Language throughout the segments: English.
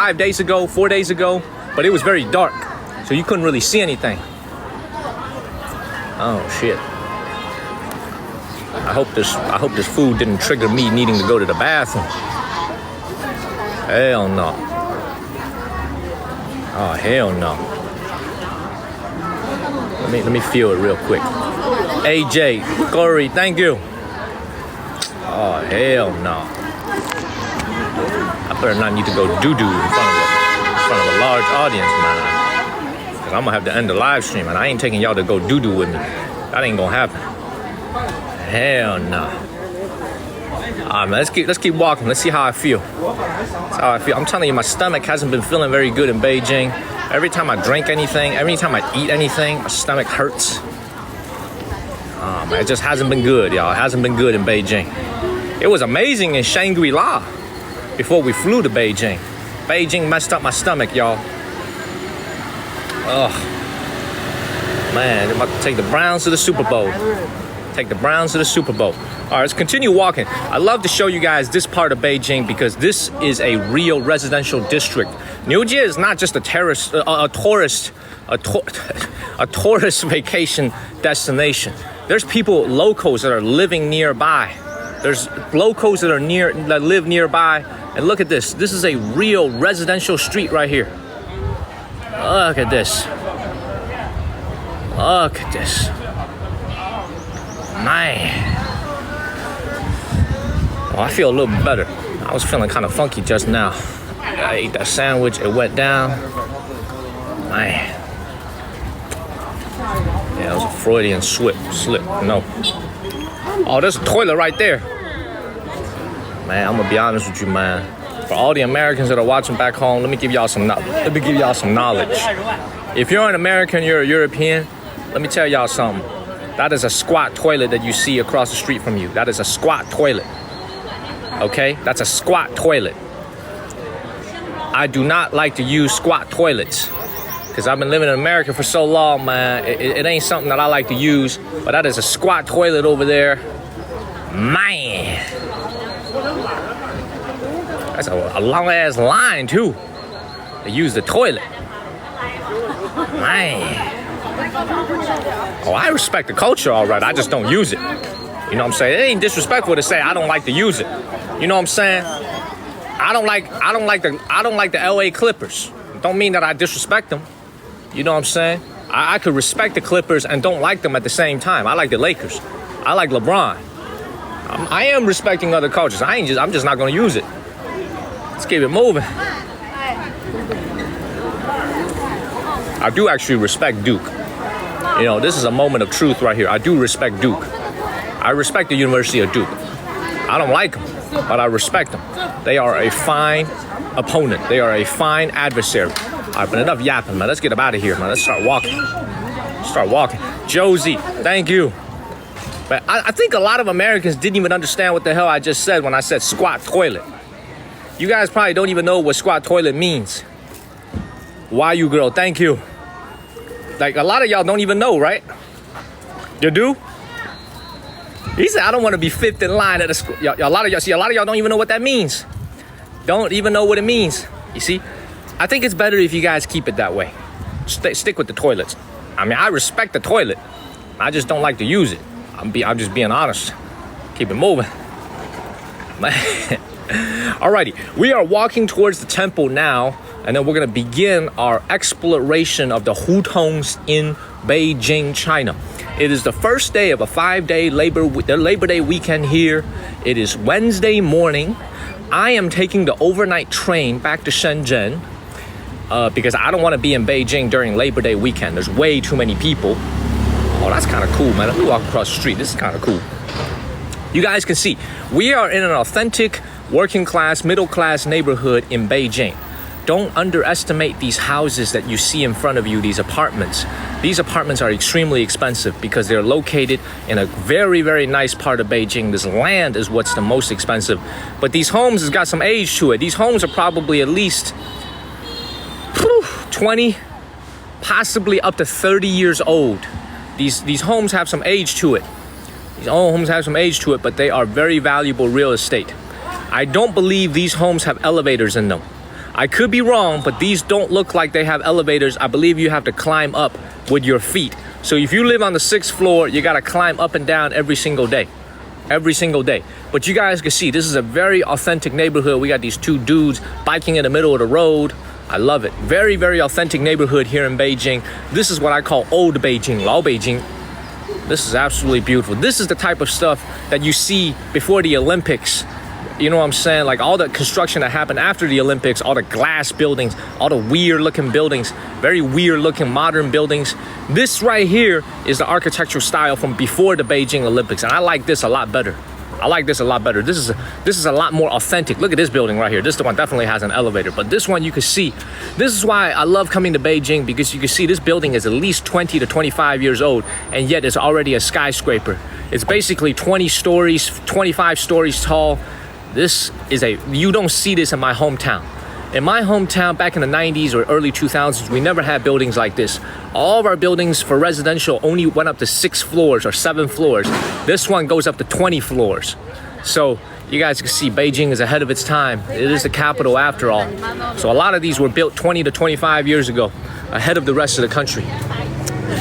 5 days ago, 4 days ago, but it was very dark, so you couldn't really see anything. Oh shit. I hope this food didn't trigger me needing to go to the bathroom. Hell no. Oh hell no. Let me feel it real quick. AJ, Corey, thank you. Oh hell no. I better not need to go doo-doo in front of a large audience, man. Cause I'm gonna have to end the live stream, and I ain't taking y'all to go doo-doo with me. That ain't gonna happen. Hell no. Alright, man, let's keep walking. Let's see how I feel. That's how I feel. I'm telling you, my stomach hasn't been feeling very good in Beijing. Every time I drink anything, every time I eat anything, my stomach hurts. Oh man, it just hasn't been good, y'all. It hasn't been good in Beijing. It was amazing in Shangri-La before we flew to Beijing. Beijing messed up my stomach, y'all. Ugh. Man, I'm about to take the Browns to the Super Bowl. Take the Browns to the Super Bowl. All right, let's continue walking. I love to show you guys this part of Beijing because this is a real residential district. Niujie is not just a tourist vacation destination. There's people, locals that are living nearby. There's locals that live nearby. And look at this. This is a real residential street right here. Look at this. Look at this. Man. Oh, I feel a little bit better. I was feeling kind of funky just now. I ate that sandwich, it went down. Man. Yeah, it was a Freudian slip, no. Oh, there's a toilet right there. Man, I'm gonna be honest with you, man. For all the Americans that are watching back home, let me give y'all some knowledge. If you're an American, you're a European, let me tell y'all something. That is a squat toilet that you see across the street from you. That is a squat toilet. Okay? That's a squat toilet. I do not like to use squat toilets because I've been living in America for so long, man. It ain't something that I like to use, but that is a squat toilet over there. Man. That's a long-ass line, too, to use the toilet. Man. Oh, I respect the culture, all right. I just don't use it. You know what I'm saying? It ain't disrespectful to say I don't like to use it. You know what I'm saying? I don't like the LA Clippers. Don't mean that I disrespect them. You know what I'm saying? I could respect the Clippers and don't like them at the same time. I like the Lakers. I like LeBron. I am respecting other cultures. I'm just not gonna use it. Let's keep it moving. I do actually respect Duke. You know, this is a moment of truth right here. I do respect Duke. I respect the University of Duke. I don't like them, but I respect them. They are a fine opponent. They are a fine adversary. All right, but enough yapping, man. Let's get up out of here, man. Let's start walking. Josie, thank you. But I think a lot of Americans didn't even understand what the hell I just said when I said squat toilet. You guys probably don't even know what squat toilet means. Why you girl? Thank you. Like a lot of y'all don't even know, right? You do? He said, I don't want to be fifth in line at a school. A lot of y'all don't even know what that means. Don't even know what it means. You see? I think it's better if you guys keep it that way. Stick with the toilets. I mean, I respect the toilet. I just don't like to use it. I'm just being honest. Keep it moving. Alrighty, we are walking towards the temple now, and then we're gonna begin our exploration of the Hutongs in Beijing, China. It is the first day of a 5-day Labor Day weekend here. It is Wednesday morning. I am taking the overnight train back to Shenzhen because I don't want to be in Beijing during Labor Day weekend. There's way too many people. Oh, that's kind of cool, man. Let me walk across the street. This is kind of cool. You guys can see, we are in an authentic working class, middle class neighborhood in Beijing. Don't underestimate these houses that you see in front of you, these apartments. These apartments are extremely expensive because they're located in a very, very nice part of Beijing. This land is what's the most expensive. But these homes has got some age to it. These homes are probably at least 20, possibly up to 30 years old. These homes have some age to it. These homes have some age to it, but they are very valuable real estate. I don't believe these homes have elevators in them. I could be wrong, but these don't look like they have elevators. I believe you have to climb up with your feet. So if you live on the 6th floor, you gotta climb up and down every single day. Every single day. But you guys can see, this is a very authentic neighborhood. We got these two dudes biking in the middle of the road. I love it. Very, very authentic neighborhood here in Beijing. This is what I call old Beijing, 老北京. This is absolutely beautiful. This is the type of stuff that you see before the Olympics. You know what I'm saying? Like all the construction that happened after the Olympics, all the glass buildings, all the weird looking buildings, very weird looking modern buildings. This right here is the architectural style from before the Beijing Olympics. And I like this a lot better. I like this a lot better. This is a lot more authentic. Look at this building right here. This one definitely has an elevator, but this one you can see. This is why I love coming to Beijing, because you can see this building is at least 20 to 25 years old, and yet it's already a skyscraper. It's basically 20 stories, 25 stories tall. You don't see this in my hometown. In my hometown back in the 90s or early 2000s, we never had buildings like this. All of our buildings for residential only went up to 6 floors or 7 floors. This one goes up to 20 floors. So you guys can see Beijing is ahead of its time. It is the capital after all. So a lot of these were built 20 to 25 years ago, ahead of the rest of the country.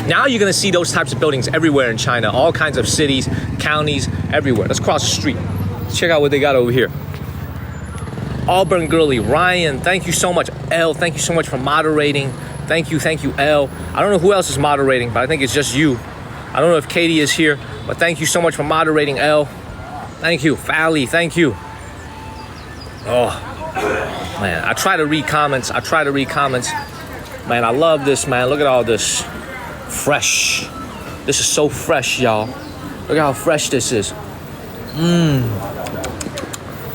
Now you're gonna see those types of buildings everywhere in China, all kinds of cities, counties, everywhere. Let's cross the street. Let's check out what they got over here. Auburn Girly, Ryan, thank you so much. L, thank you so much for moderating. Thank you, L. I don't know who else is moderating, but I think it's just you. I don't know if Katie is here, but thank you so much for moderating, L. Thank you, Fally, thank you. Oh, man, I try to read comments. Man, I love this, man. Look at all this. Fresh. This is so fresh, y'all. Look at how fresh this is.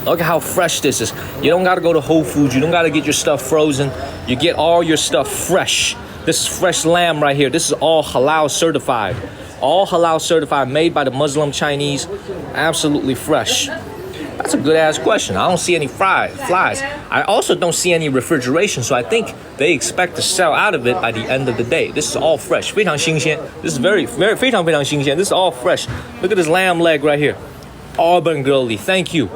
Look at how fresh this is. You don't gotta go to Whole Foods. You don't gotta get your stuff frozen. You get all your stuff fresh. This is fresh lamb right here. This is all halal certified. All halal certified, made by the Muslim Chinese. Absolutely fresh. That's a good ass question. I don't see any flies. I also don't see any refrigeration, so I think they expect to sell out of it by the end of the day. This is all fresh. 非常新鲜. This is very 非常非常新鲜. This is all fresh. Look at this lamb leg right here. Auburn Girly, thank you.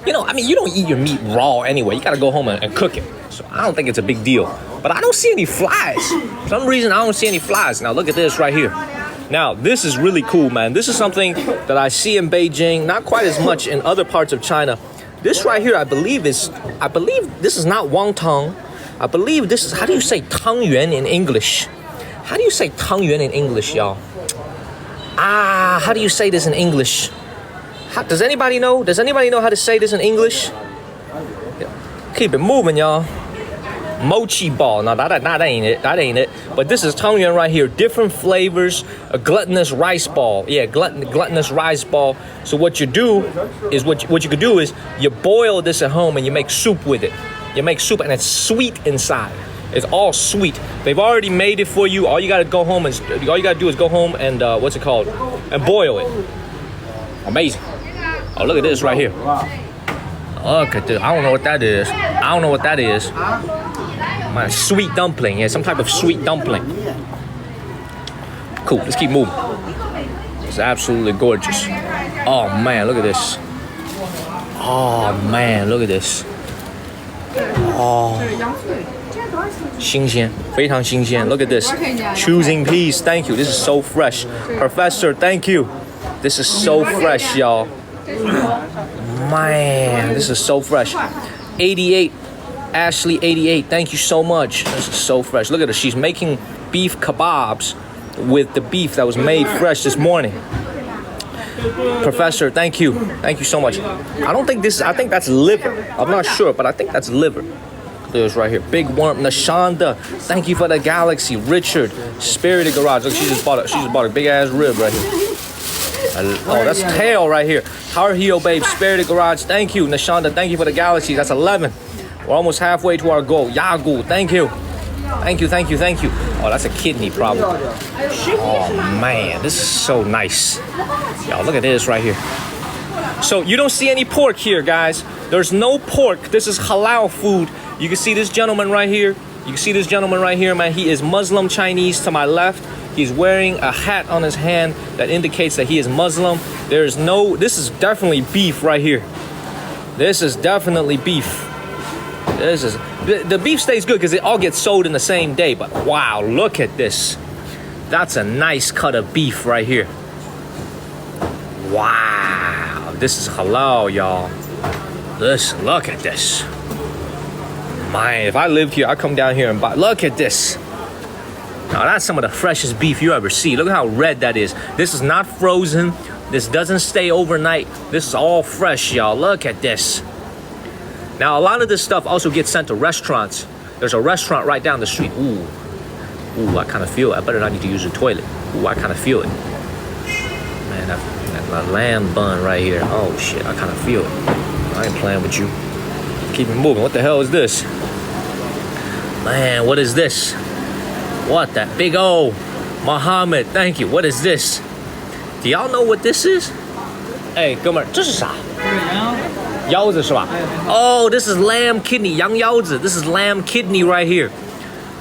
You know, I mean, you don't eat your meat raw anyway. You gotta go home and cook it. So I don't think it's a big deal. But I don't see any flies. For some reason, I don't see any flies. Now look at this right here. Now, this is really cool, man. This is something that I see in Beijing, not quite as much in other parts of China. This right here, I believe this is not wonton. I believe this is, how do you say tangyuan in English? How do you say tangyuan in English, y'all? How do you say this in English? Does anybody know? Does anybody know how to say this in English? Keep it moving, y'all. Mochi ball. No, that ain't it. That ain't it. But this is tangyuan right here. Different flavors. A gluttonous rice ball. Yeah, gluttonous rice ball. So what you do is what you could do is you boil this at home and you make soup with it. You make soup and it's sweet inside. It's all sweet. They've already made it for you. All you gotta do is go home and what's it called? And boil it. Amazing. Oh, look at this right here. Look at this. I don't know what that is. My sweet dumpling. Yeah, some type of sweet dumpling. Cool. Let's keep moving. It's absolutely gorgeous. Oh man, look at this. Oh man, look at this. Oh. 新鲜，非常新鲜. Look at this. Choosing peace. Thank you. This is so fresh. Professor, thank you. This is so fresh, y'all. Man, this is so fresh. 88, Ashley 88, thank you so much. This is so fresh. Look at her. She's making beef kebabs with the beef that was made fresh this morning. Professor, thank you. Thank you so much. I think that's liver. I'm not sure, but I think that's liver. There's right here. Big worm. Nashanda, thank you for the galaxy. Richard, Spirited Garage. Look, she just bought a big ass rib right here. Oh, that's tail right here. Tar Heel Babe, Spirited Garage, thank you. Nashanda, thank you for the galaxy. That's 11. We're almost halfway to our goal. Yagu, thank you. Thank you. Oh, that's a kidney problem. Oh, man, this is so nice. Y'all, look at this right here. So you don't see any pork here, guys. There's no pork. This is halal food. You can see this gentleman right here. Man. He is Muslim Chinese to my left. He's wearing a hat on his hand that indicates that he is Muslim. This is definitely beef right here. This is definitely beef. This is the beef stays good because it all gets sold in the same day. But wow, look at this. That's a nice cut of beef right here. Wow, this is halal, y'all. Look at this. Man, if I lived here, I'd come down here and buy. Look at this. Now that's some of the freshest beef you ever see. Look at how red that is. This is not frozen. This doesn't stay overnight. This is all fresh, y'all. Look at this. Now, a lot of this stuff also gets sent to restaurants. There's a restaurant right down the street. Ooh, I kind of feel it. I better not need to use the toilet. Ooh, I kind of feel it. Man, that lamb bun right here. Oh, shit, I kind of feel it. I ain't playing with you. Keep it moving. What the hell is this? Man, what is this? What, that big old Muhammad? Thank you. What is this? Do y'all know what this is? Hey, 哥们儿，这是啥？腰子是吧？ Oh, this is lamb kidney, 羊腰子. This is lamb kidney right here.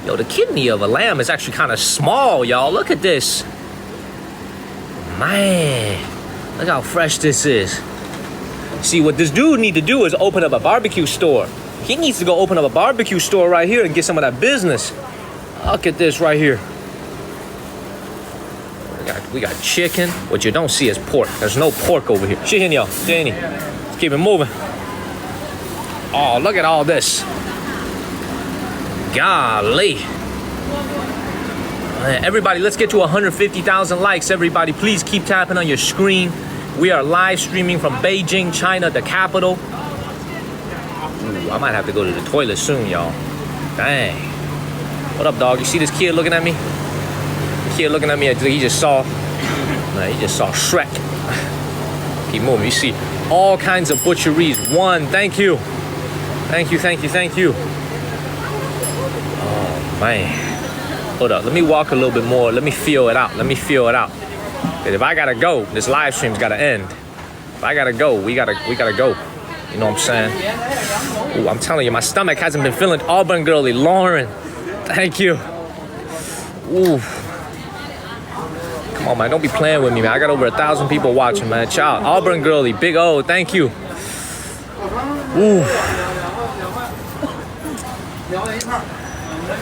Yo, the kidney of a lamb is actually kind of small, y'all. Look at this. Man, look how fresh this is. See, what this dude need to do is open up a barbecue store. He needs to go open up a barbecue store right here and get some of that business. Look at this right here. We got chicken. What you don't see is pork. There's no pork over here. 谢谢你哦，谢谢你。Let's keep it moving. Oh, look at all this. Golly. Man, everybody, let's get to 150,000 likes. Everybody, please keep tapping on your screen. We are live streaming from Beijing, China, the capital. Ooh, I might have to go to the toilet soon, y'all. Dang. What up, dog? You see this kid looking at me? The kid looking at me, he just saw Shrek. Keep moving. You see all kinds of butcheries. One, thank you. Thank you. Oh, man. Hold up. Let me walk a little bit more. Let me feel it out. Because if I gotta go, this live stream's gotta end. If I gotta go, we gotta go. You know what I'm saying? Ooh, I'm telling you, my stomach hasn't been feeling Auburn girly. Lauren, thank you. Ooh. Come on, man, don't be playing with me, man. I got over 1,000 people watching, man. Ciao. Auburn girly, big O, thank you. Ooh.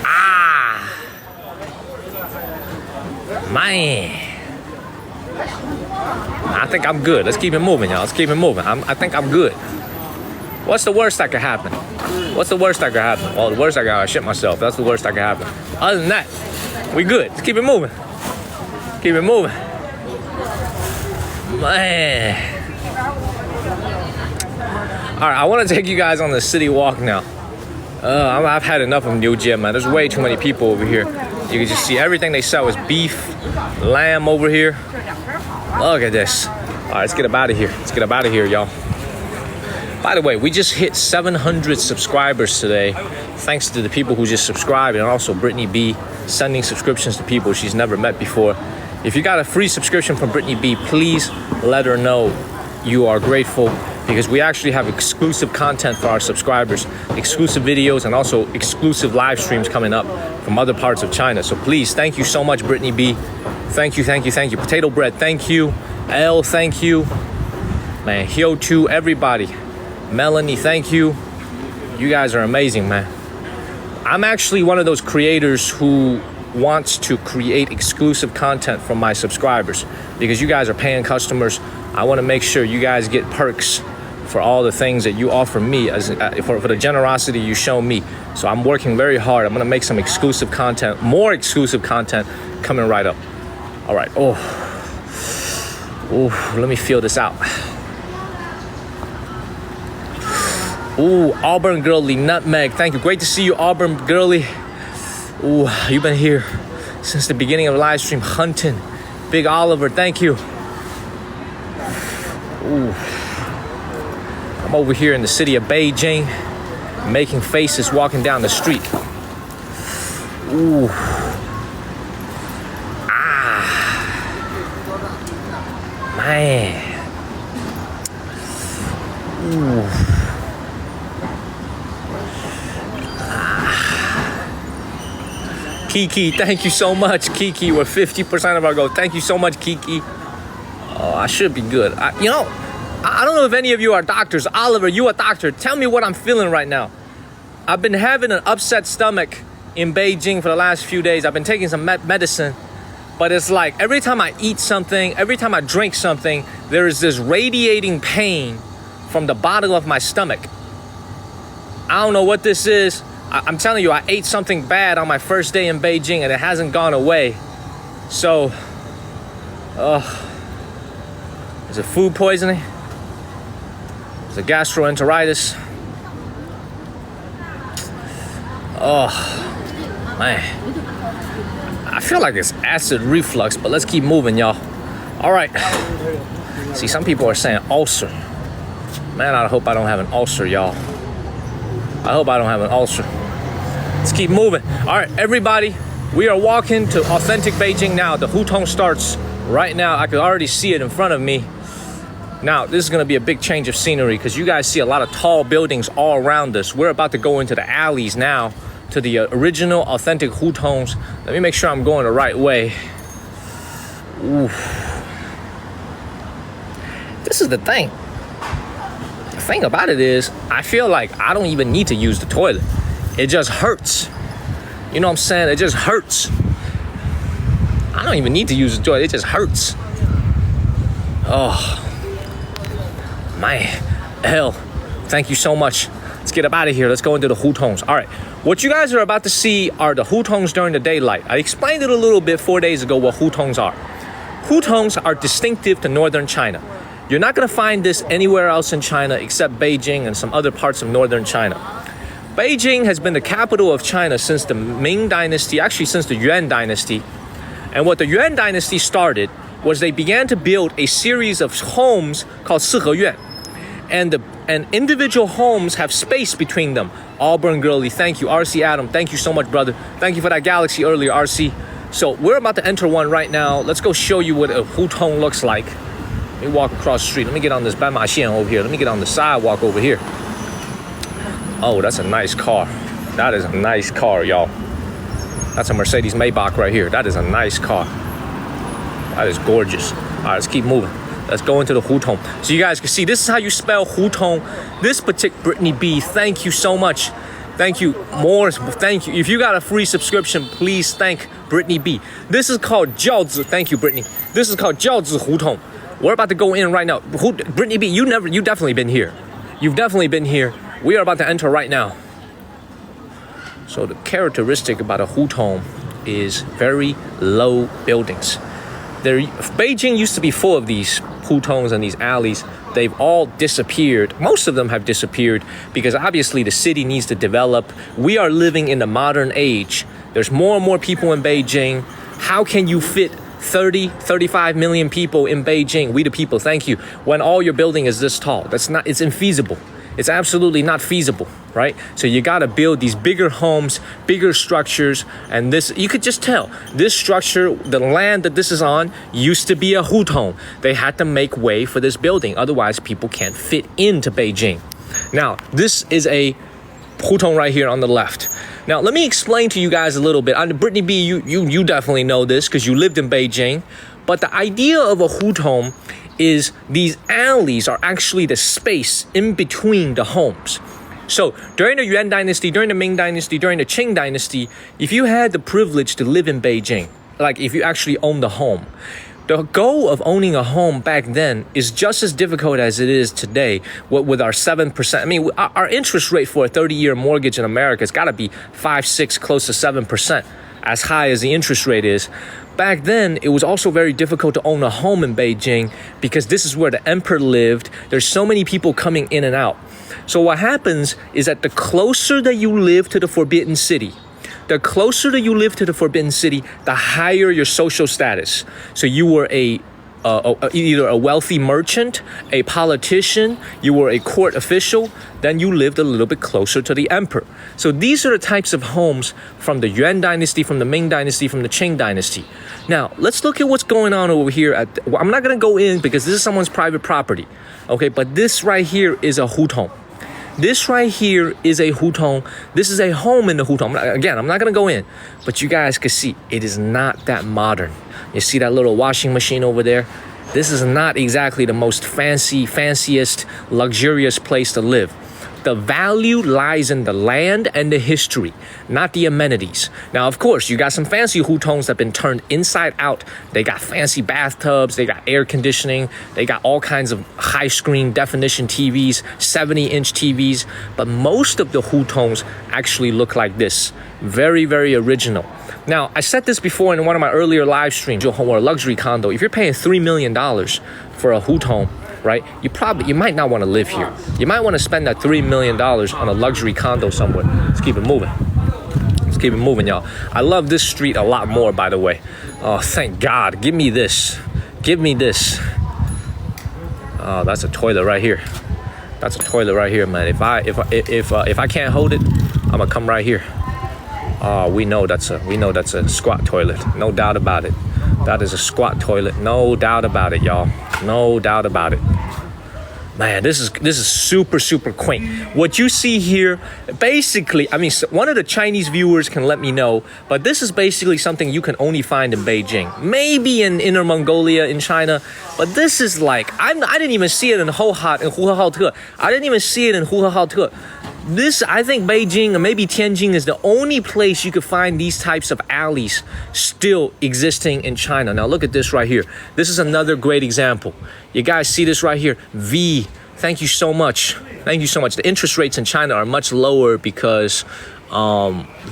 Ah. Man. I think I'm good. Let's keep it moving, y'all. I think I'm good. What's the worst that could happen? Well, the worst I gotta shit myself. That's the worst that could happen. Other than that, we good. Let's keep it moving. Man. All right, I want to take you guys on the city walk now. I've had enough of New Jia, man. There's way too many people over here. You can just see everything they sell is beef, lamb over here. Look at this. All right, let's get up out of here. Y'all. By the way, we just hit 700 subscribers today, thanks to the people who just subscribed, and also Brittany B sending subscriptions to people she's never met before. If you got a free subscription from Brittany B, please let her know you are grateful, because we actually have exclusive content for our subscribers, exclusive videos, and also exclusive live streams coming up from other parts of China. So please, thank you so much, Brittany B. Thank you. Potato Bread, thank you. L, thank you. Man, Hyo2, everybody. Melanie, thank you. You guys are amazing, man. I'm actually one of those creators who wants to create exclusive content from my subscribers, because you guys are paying customers. I want to make sure you guys get perks for all the things that you offer me, for the generosity you show me. So I'm working very hard. I'm going to make some exclusive content, more exclusive content coming right up. All right. Oh, let me feel this out. Ooh, Auburn girly, nutmeg. Thank you. Great to see you, Auburn girly. Ooh, you've been here since the beginning of the live stream. Hunting. Big Oliver, thank you. Ooh. I'm over here in the city of Beijing, making faces walking down the street. Ooh. Ah. Man. Ooh. Kiki, thank you so much, Kiki. We're 50% of our goal. Thank you so much, Kiki. Oh, I should be good. I don't know if any of you are doctors. Oliver, you a doctor. Tell me what I'm feeling right now. I've been having an upset stomach in Beijing for the last few days. I've been taking some medicine, but it's like every time I eat something, every time I drink something, there is this radiating pain from the bottom of my stomach. I don't know what this is. I'm telling you, I ate something bad on my first day in Beijing and it hasn't gone away. So, is it food poisoning? Is it gastroenteritis? Oh, man. I feel like it's acid reflux, but let's keep moving, y'all. All right. See, some people are saying ulcer. Man, I hope I don't have an ulcer, y'all. I hope I don't have an ulcer. Let's keep moving. All right, everybody, we are walking to authentic Beijing now. The HuTong starts right now. I can already see it in front of me. Now, this is going to be a big change of scenery because you guys see a lot of tall buildings all around us. We're about to go into the alleys now to the original authentic HuTongs. Let me make sure I'm going the right way. Oof. This is the thing. The thing about it is, I feel like I don't even need to use the toilet. It just hurts. You know what I'm saying? It just hurts. I don't even need to use the toilet. It just hurts. Oh, man. Hell, thank you so much. Let's get up out of here. Let's go into the HuTongs. All right. What you guys are about to see are the HuTongs during the daylight. I explained it a little bit 4 days ago what HuTongs are. HuTongs are distinctive to northern China. You're not going to find this anywhere else in China except Beijing and some other parts of northern China. Beijing has been the capital of China since the Ming Dynasty, actually since the Yuan Dynasty. And what the Yuan Dynasty started was they began to build a series of homes called Siheyuan. And individual homes have space between them. Auburn Girly, thank you. RC Adam, thank you so much, brother. Thank you for that galaxy earlier, RC. So we're about to enter one right now. Let's go show you what a HuTong looks like. Let me walk across the street. Let me get on this Banma Xian over here. Let me get on the sidewalk over here. Oh, that's a nice car. That is a nice car, y'all. That's a Mercedes Maybach right here. That is a nice car. That is gorgeous. All right, let's keep moving. Let's go into the HuTong. So you guys can see, this is how you spell HuTong. This particular Brittany B, thank you so much. Thank you. More, thank you. If you got a free subscription, please thank Brittany B. This is called Jiaozi. Thank you, Brittany. This is called Jiaozi HuTong. We're about to go in right now. Brittany B, you definitely been here. You've definitely been here. We are about to enter right now. So the characteristic about a HuTong is very low buildings. Beijing used to be full of these HuTongs and these alleys. They've all disappeared. Most of them have disappeared because obviously the city needs to develop. We are living in the modern age. There's more and more people in Beijing. How can you fit 35 million people in Beijing? We the people, thank you. When all your building is this tall, it's infeasible. It's absolutely not feasible, right? So you got to build these bigger homes, bigger structures. And this, you could just tell, this structure, the land that this is on, used to be a HuTong. They had to make way for this building. Otherwise, people can't fit into Beijing. Now, this is a HuTong right here on the left. Now, let me explain to you guys a little bit. Brittany B, you definitely know this because you lived in Beijing. But the idea of a HuTong is these alleys are actually the space in between the homes. So during the Yuan Dynasty, during the Ming Dynasty, during the Qing Dynasty, if you had the privilege to live in Beijing, like if you actually owned a home, the goal of owning a home back then is just as difficult as it is today with our 7%. I mean, our interest rate for a 30-year mortgage in America has got to be 5, 6, close to 7%, as high as the interest rate is. Back then, it was also very difficult to own a home in Beijing because this is where the emperor lived. There's so many people coming in and out. So what happens is that the closer that you live to the Forbidden City, the higher your social status. So you were either a wealthy merchant, a politician, you were a court official, then you lived a little bit closer to the emperor. So these are the types of homes from the Yuan Dynasty, from the Ming Dynasty, from the Qing Dynasty. Now, let's look at what's going on over here. I'm not going to go in because this is someone's private property. Okay, but this right here is a HuTong. This right here is a HuTong. This is a home in the HuTong. Again, I'm not going to go in, but you guys can see it is not that modern. You see that little washing machine over there? This is not exactly the most fanciest, luxurious place to live. The value lies in the land and the history, not the amenities. Now, of course, you got some fancy hutongs that have been turned inside out. They got fancy bathtubs, they got air conditioning, they got all kinds of high screen definition TVs, 70-inch TVs. But most of the hutongs actually look like this. Very, very original. Now, I said this before in one of my earlier live streams, or a luxury condo. If you're paying $3 million for a hutong, right, you might not want to live here. You might want to spend that $3 million on a luxury condo somewhere. Let's keep it moving. Let's keep it moving, y'all. I love this street a lot more, by the way. Oh, thank God. Give me this. Give me this. Oh, that's a toilet right here. That's a toilet right here, man. If I can't hold it, I'm gonna come right here. Oh, we know that's a squat toilet. No doubt about it. That is a squat toilet. No doubt about it, y'all. No doubt about it. Man, this is super, super quaint. What you see here, basically, I mean, one of the Chinese viewers can let me know, but this is basically something you can only find in Beijing. Maybe in Inner Mongolia, in China, but this is like, I didn't even see it in Huhehaote. I didn't even see it in Huhehaote. This, I think Beijing or maybe Tianjin is the only place you could find these types of alleys still existing in China. Now look at this right here. This is another great example. You guys see this right here? V, thank you so much. Thank you so much. The interest rates in China are much lower because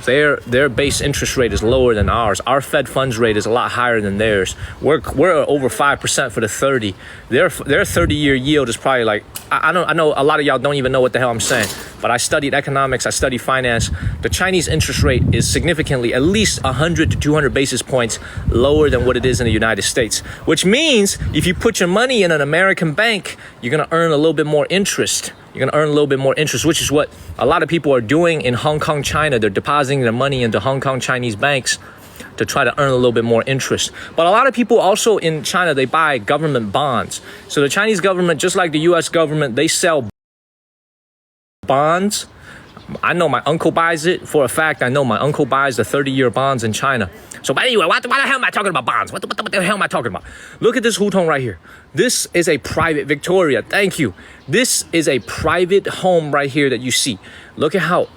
their base interest rate is lower than ours. Our Fed funds rate is a lot higher than theirs. We're over 5% for the 30. Their 30-year yield is probably like, I know a lot of y'all don't even know what the hell I'm saying, but I studied economics, I studied finance. The Chinese interest rate is significantly at least 100 to 200 basis points lower than what it is in the United States, which means if you put your money in an American bank, you're gonna earn a little bit more interest. You're gonna earn a little bit more interest, which is what a lot of people are doing in Hong Kong, China. They're depositing their money into Hong Kong Chinese banks to try to earn a little bit more interest. But a lot of people also in China, they buy government bonds. So the Chinese government, just like the US government, they sell bonds. I know my uncle buys it. For a fact, I know my uncle buys the 30-year bonds in China. So, but anyway, why the hell am I talking about bonds? What the hell am I talking about? Look at this hutong right here. This is a private Victoria. Thank you. This is a private home right here that you see. Look how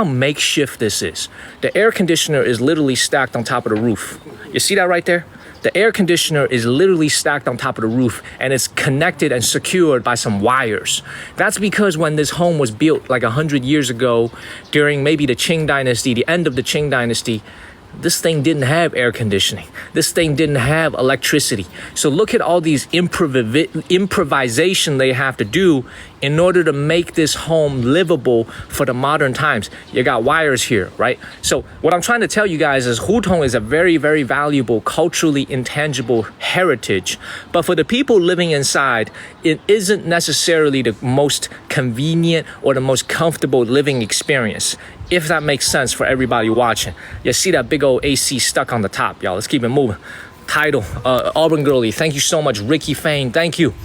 makeshift this is. The air conditioner is literally stacked on top of the roof. You see that right there? The air conditioner is literally stacked on top of the roof and it's connected and secured by some wires. That's because when this home was built like 100 years ago during maybe the Qing dynasty, the end of the Qing dynasty, this thing didn't have air conditioning. This thing didn't have electricity. So look at all these improvisation they have to do in order to make this home livable for the modern times. You got wires here, right? So what I'm trying to tell you guys is hutong is a very, very valuable, culturally intangible heritage. But for the people living inside, it isn't necessarily the most convenient or the most comfortable living experience, if that makes sense for everybody watching. You see that big old AC stuck on the top, y'all. Let's keep it moving. Title, Auburn Girlie, thank you so much. Ricky Fane, thank you.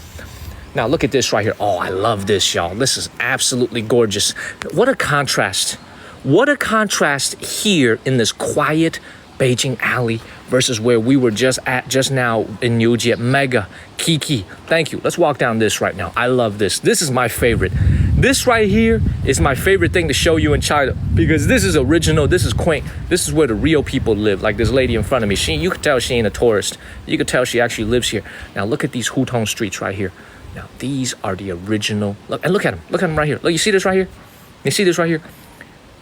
Now look at this right here. Oh, I love this, y'all. This is absolutely gorgeous. What a contrast. What a contrast here in this quiet Beijing alley versus where we were just now in Yuji at Mega Kiki. Thank you. Let's walk down this right now. I love this. This is my favorite. This right here is my favorite thing to show you in China because this is original, this is quaint, this is where the real people live. Like this lady in front of me, you could tell she ain't a tourist. You could tell she actually lives here. Now look at these hutong streets right here. Now these are the original, look at them right here. Look, you see this right here? You see this right here?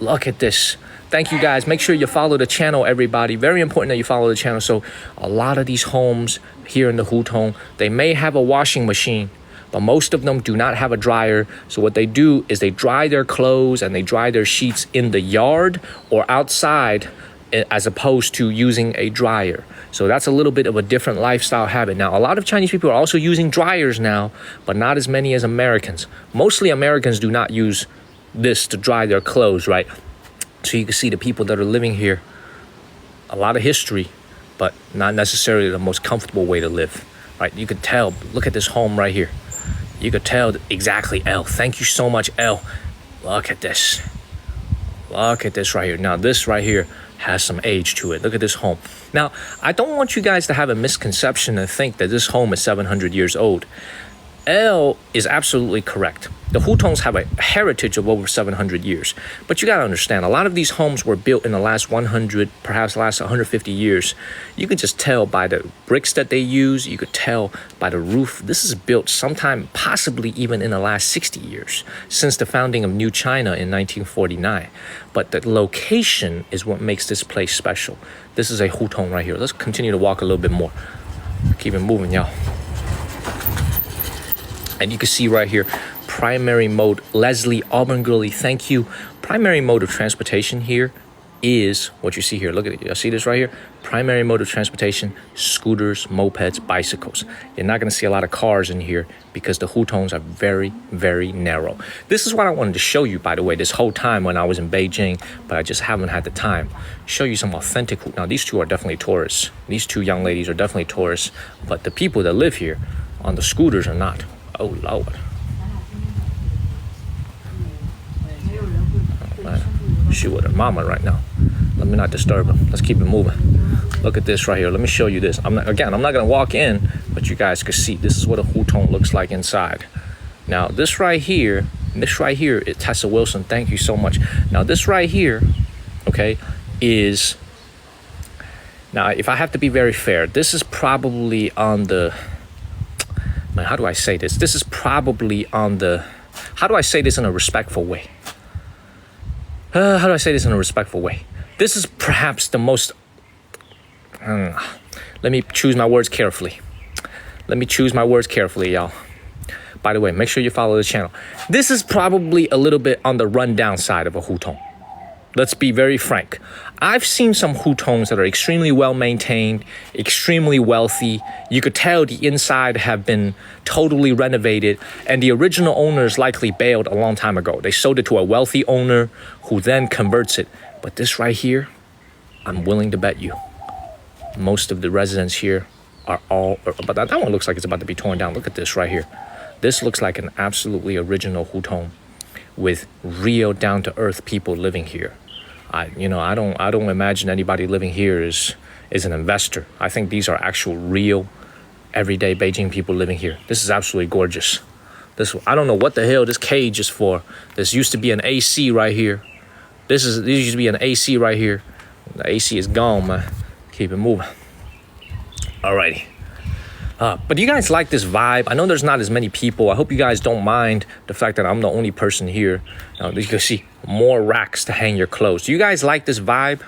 Look at this. Thank you guys. Make sure you follow the channel, everybody. Very important that you follow the channel. So a lot of these homes here in the hutong, they may have a washing machine, but most of them do not have a dryer. So what they do is they dry their clothes and they dry their sheets in the yard or outside as opposed to using a dryer. So that's a little bit of a different lifestyle habit. Now, a lot of Chinese people are also using dryers now, but not as many as Americans. Mostly Americans do not use this to dry their clothes, right? So you can see the people that are living here, a lot of history, but not necessarily the most comfortable way to live, right? You could tell, look at this home right here. You could tell exactly, L. Thank you so much, L. Look at this. Look at this right here. Now, this right here has some age to it. Look at this home. Now, I don't want you guys to have a misconception and think that this home is 700 years old. L is absolutely correct. The Hutongs have a heritage of over 700 years. But you got to understand, a lot of these homes were built in the last 100, perhaps last 150 years. You can just tell by the bricks that they use. You could tell by the roof. This is built sometime possibly even in the last 60 years, since the founding of New China in 1949. But the location is what makes this place special. This is a Hutong right here. Let's continue to walk a little bit more. Keep it moving, y'all. And you can see right here, primary mode, Leslie Auburn Gurley, thank you. Primary mode of transportation here is what you see here. Look at it. You see this right here? Primary mode of transportation, scooters, mopeds, bicycles. You're not going to see a lot of cars in here because the Hutongs are very, very narrow. This is what I wanted to show you, by the way, this whole time when I was in Beijing, but I just haven't had the time. Show you some authentic. Now, these two are definitely tourists. These two young ladies are definitely tourists, but the people that live here on the scooters are not. Oh, Lord. Oh, man. She with her mama right now. Let me not disturb her. Let's keep it moving. Look at this right here. Let me show you this. I'm not going to walk in, but you guys can see. This is what a Hutong looks like inside. Now, this right here, Tessa Wilson, thank you so much. Now, this right here, okay, is... Now, if I have to be very fair, this is probably on the... Man, how do I say this? This is probably on the... How do I say this in a respectful way? This is perhaps the most... let me choose my words carefully. Y'all. By the way, make sure you follow the channel. This is probably a little bit on the rundown side of a Hutong. Let's be very frank. I've seen some Hutongs that are extremely well maintained, extremely wealthy. You could tell the inside have been totally renovated, and the original owners likely bailed a long time ago. They sold it to a wealthy owner who then converts it. But this right here, I'm willing to bet you, most of the residents here are all... But that one looks like it's about to be torn down. Look at this right here. This looks like an absolutely original Hutong with real down-to-earth people living here. I don't imagine anybody living here is an investor. I think these are actual, real, everyday Beijing people living here. This is absolutely gorgeous. I don't know what the hell this cage is for. This used to be an AC right here. This used to be an AC right here. The AC is gone, man. Keep it moving. Alrighty. But do you guys like this vibe? I know there's not as many people. I hope you guys don't mind the fact that I'm the only person here. You can see more racks to hang your clothes. Do you guys like this vibe?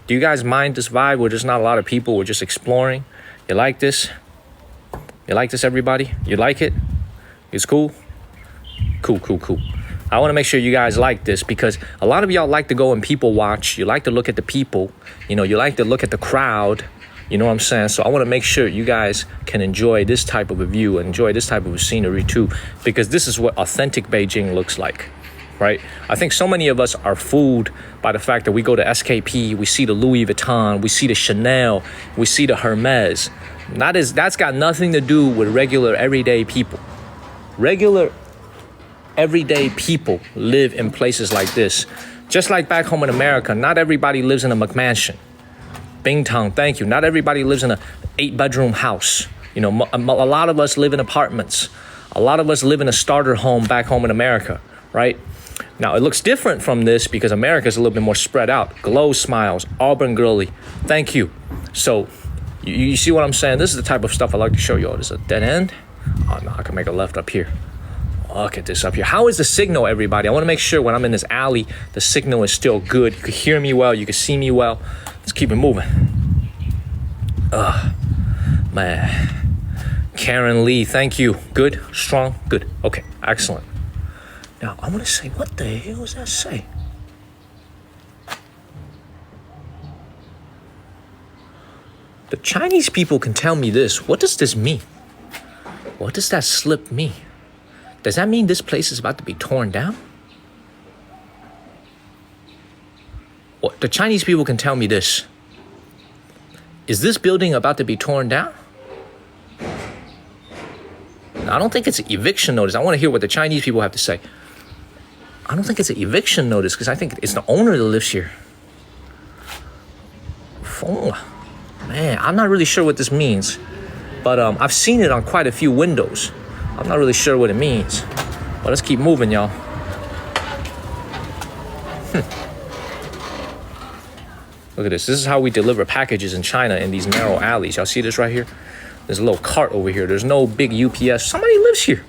Do you guys mind this vibe where there's not a lot of people? We're just exploring. You like this? You like this, everybody? You like it? It's cool? Cool. I want to make sure you guys like this because a lot of y'all like to go and people watch. You like to look at the people. You like to look at the crowd. You know what I'm saying? So I want to make sure you guys can enjoy this type of a view, enjoy this type of a scenery too, because this is what authentic Beijing looks like, right? I think so many of us are fooled by the fact that we go to SKP, we see the Louis Vuitton, we see the Chanel, we see the Hermes. That's got nothing to do with regular everyday people. Regular everyday people live in places like this. Just like back home in America, not everybody lives in a McMansion. Bingtong, thank you. Not everybody lives in a 8-bedroom house. A lot of us live in apartments. A lot of us live in a starter home back home in America, right? Now, it looks different from this because America is a little bit more spread out. Glow smiles, Auburn Girly, thank you. So, you see what I'm saying? This is the type of stuff I like to show you. Oh, this is a dead end. Oh, no, I can make a left up here. Look at this up here. How is the signal, everybody? I want to make sure when I'm in this alley, the signal is still good. You can hear me well. You can see me well. Let's keep it moving. Man. Karen Lee, thank you. Good, strong, good. Okay, excellent. Now, I want to say, what the hell does that say? The Chinese people can tell me this. What does this mean? What does that slip mean? Does that mean this place is about to be torn down? Well, the Chinese people can tell me this. Is this building about to be torn down? Now, I don't think it's an eviction notice. I want to hear what the Chinese people have to say. I don't think it's an eviction notice because I think it's the owner that lives here. Man, I'm not really sure what this means. But I've seen it on quite a few windows. I'm not really sure what it means. But let's keep moving, y'all. Look at this. This is how we deliver packages in China in these narrow alleys. Y'all see this right here? There's a little cart over here. There's no big UPS. Somebody lives here.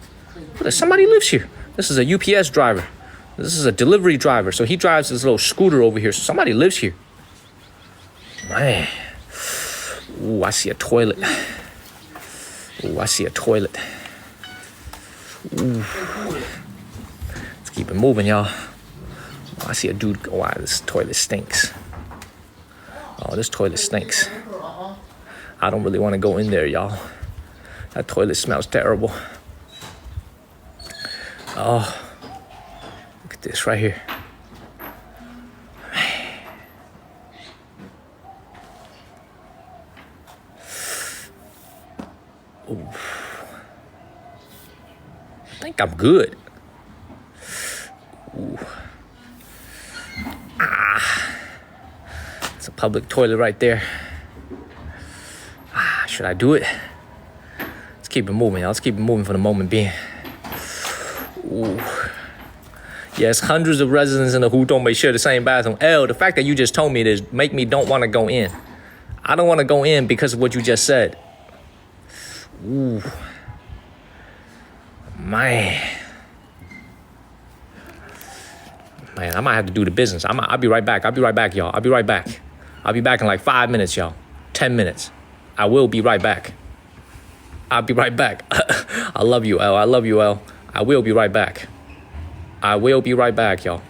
Somebody lives here. This is a UPS driver. This is a delivery driver. So he drives this little scooter over here. So somebody lives here. Man. Ooh, I see a toilet. Ooh, I see a toilet. Ooh. Let's keep it moving, y'all. Oh, I see a dude. Wow, this toilet stinks. Oh, this toilet stinks. I don't really want to go in there, y'all. That toilet smells terrible. Oh, look at this right here. Ooh. I think I'm good. Ooh. It's a public toilet right there. Should I do it? Let's keep it moving, y'all. Let's keep it moving for the moment being. Ooh. Yes, hundreds of residents in the HuTong may share the same bathroom. The fact that you just told me this make me don't want to go in. I don't want to go in because of what you just said. Ooh. Man, I might have to do the business. I'll be right back. I'll be right back, y'all. I'll be right back. I'll be back in like 5 minutes, y'all. 10 minutes. I will be right back. I'll be right back. I love you, L. I love you, L. I will be right back. I will be right back, y'all.